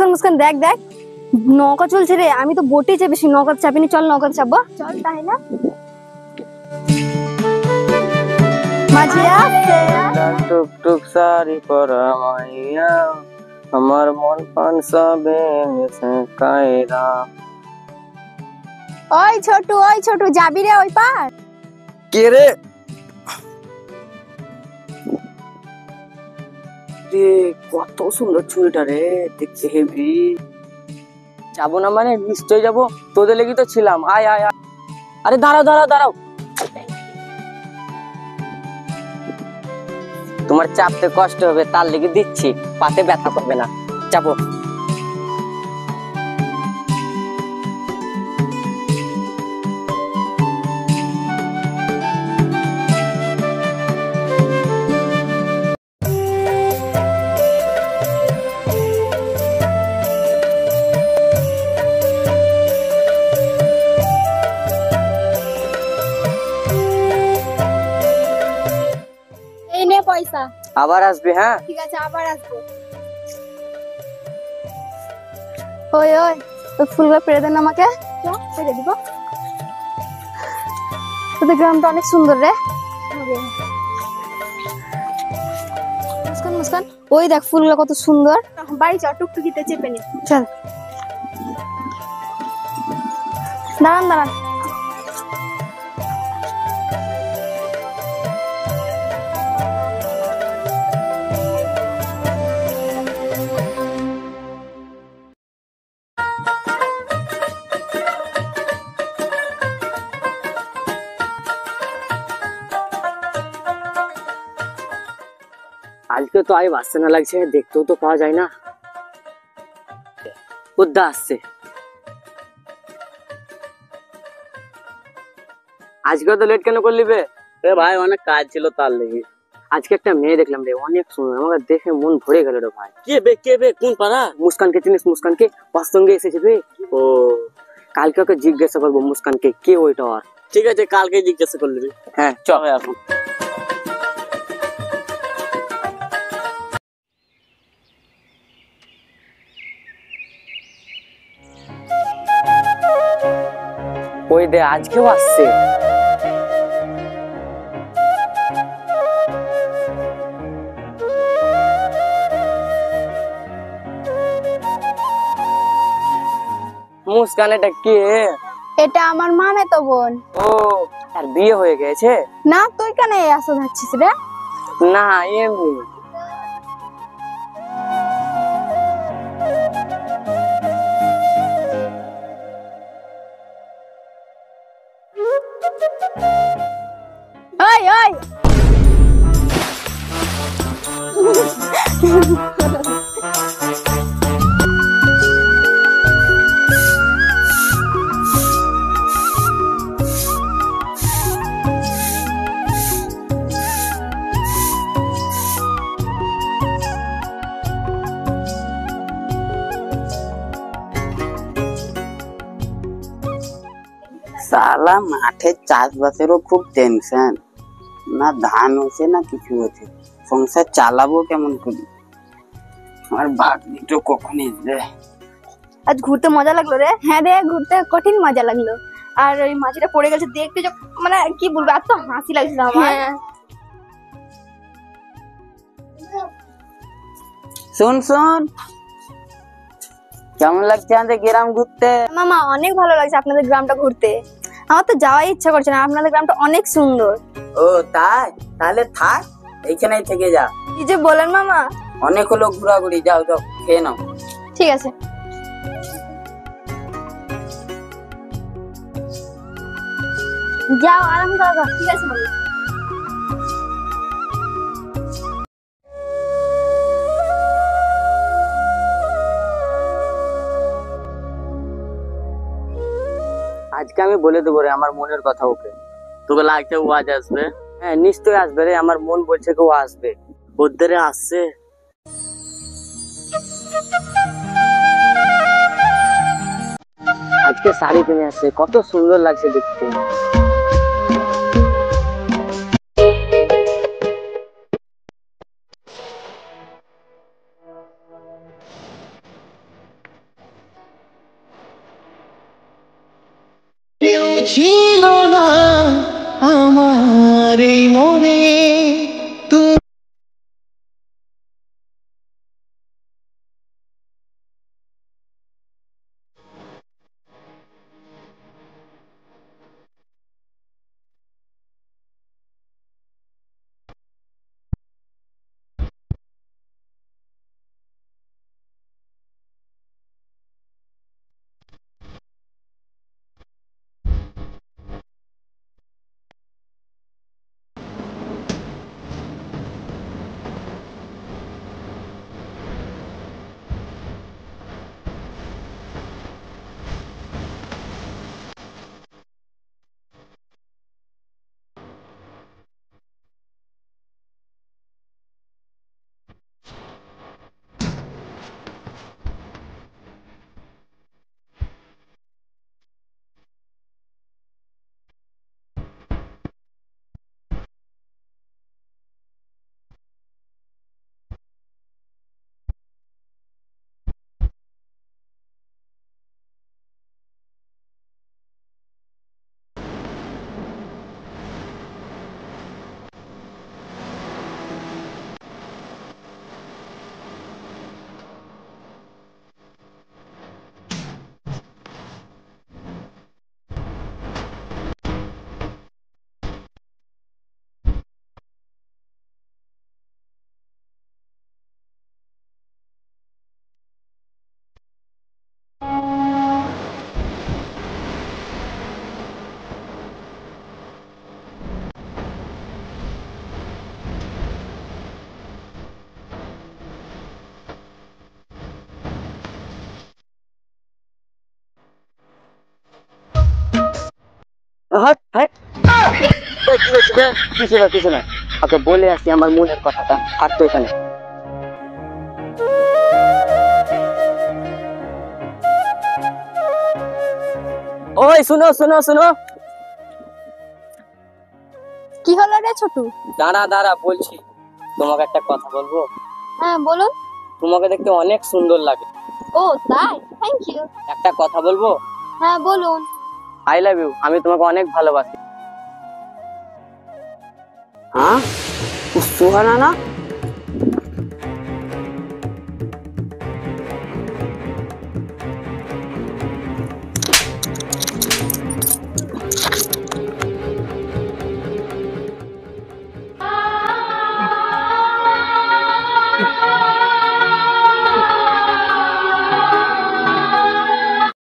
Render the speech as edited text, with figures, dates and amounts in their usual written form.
মুস্কান মুস্কান দেখ দেখ নৌকা চলছে রে। আমি তো বোটে চেপেছি, নৌকা চাপিনি। চল নৌকা চাপবো, চল তাহলে। মাঝি আসছে টুকটুক শাড়ি পরা মাইয়া, আমার মন পান সবে মিশে কায়রা। ওই ছোটু যাবি রে ওই পার? কে রে? কত সুন্দর ছুরিটা রে, দেখতে হেভি। যাবো না মানে নিশ্চয়ই যাবো, তোদের লেগে তো ছিলাম। আয় আয় আয়। আরে দাঁড়াও দাঁড়াও দাঁড়াও, তোমার চাপতে কষ্ট হবে তার লেগে দিচ্ছি, পাতে ব্যথা করবে না, চাপো। এই নে পয়সা। আবার আসবে? হ্যাঁ ঠিক আছে, আবার আসবো। ওই ওই তো ফুলগুলো পেরে দেন আমাকে, পেরে দিব। তোদের গ্রামটা অনেক সুন্দর রে। মুস্কান মুস্কান ওই দেখ ফুলগুলো কত সুন্দর। বাড়ি চল, টুকটুকিতে চেপে নি। চল দাঁড়ান দাঁড়ান। আজকে তো আই বাসতে না লাগছে, দেখতেও তো পাওয়া যায় না। উদ্দা আসছে। আজকে তো লেট কেন করলি বে? এ ভাই অনেক কাজ ছিল তার লেগে। আজকে একটা মেয়ে দেখলাম রে, অনেক সুন্দর, আমাকে দেখে মন ভরে গেল রে ভাই। কে বে কোন পাড়া? মুস্কানকে চিনিস? মুস্কানকে ওর সঙ্গে এসেছে বে। ও কালকে ওকে জিজ্ঞাসা করবো মুস্কানকে কে ওইটা। আর ঠিক আছে, কালকে জিজ্ঞাসা করবি। হ্যাঁ চল এখন। ওই দে আজকেও আসছে। মুস্কান এটা কে? এটা আমার মামেতো বোন। ও আর বিয়ে হয়ে গেছে? না তুই কেন আসো যাচ্ছিস রে? না এমনি। ওই ওই সালা মাঠে চাষবাসেরও খুব টেনশন, না ধান হচ্ছে না কিছু হচ্ছে, সংসার চালাবো কেমন করি? আমার ভাগ্নিটা কখন আসবে? আজ ঘুরতে মজা লাগলো রে। হ্যাঁ রে, ঘুরতে কঠিন মজা লাগলো। আর ওই মাছিটা পড়ে গেছে দেখতে, মানে কি বলবো, এত হাসি লাগছিল আমার। শোন শোন, কেমন লাগছে আমাদের গ্রাম ঘুরতে? মামা অনেক ভালো লাগছে আপনাদের গ্রামটা ঘুরতে। আমার তো যাওয়াই ইচ্ছা করছে না, আপনাদের গ্রামটা অনেক সুন্দর। ও তাই? তাহলে থাক, এইখানেই থেকে যা। কি যে বলেন মামা। অনেক হলো ঘোরাঘুরি, যাও যাও খেয়ে নাও। ঠিক আছে যাও, আরাম করো। ঠিক আছে মামা। আজকে আমি বলে দেবো রে আমার মনের কথা ওকে। তোকে লাগছে ও আজ আসবে? হ্যাঁ নিশ্চয়ই আসবে রে, আমার মন বলছে কি ও আসবে। ওদের আসছে। আজকে শাড়ি কিনে আসছে, কত সুন্দর লাগছে দেখতে। ছিল না আমার এই মনে তুমি। হাট হাট কি হচ্ছে বে? কিছু না ওকে বলে আসি আমার মনের কথাটা। আর তো এখানে ওই শুনো শুনো শুনো, কি হলো রে ছোটু? দাঁড়া বলছি। তোমাকে একটা কথা বলবো? হ্যাঁ বলুন। তোমাকে দেখতে অনেক সুন্দর লাগে। ও তাই? Thank you. একটা কথা বলবো? হ্যাঁ বলুন। আই লাভ ইউ, আমি তোমাকে অনেক ভালোবাসি। হ্যাঁ, সুহানা না?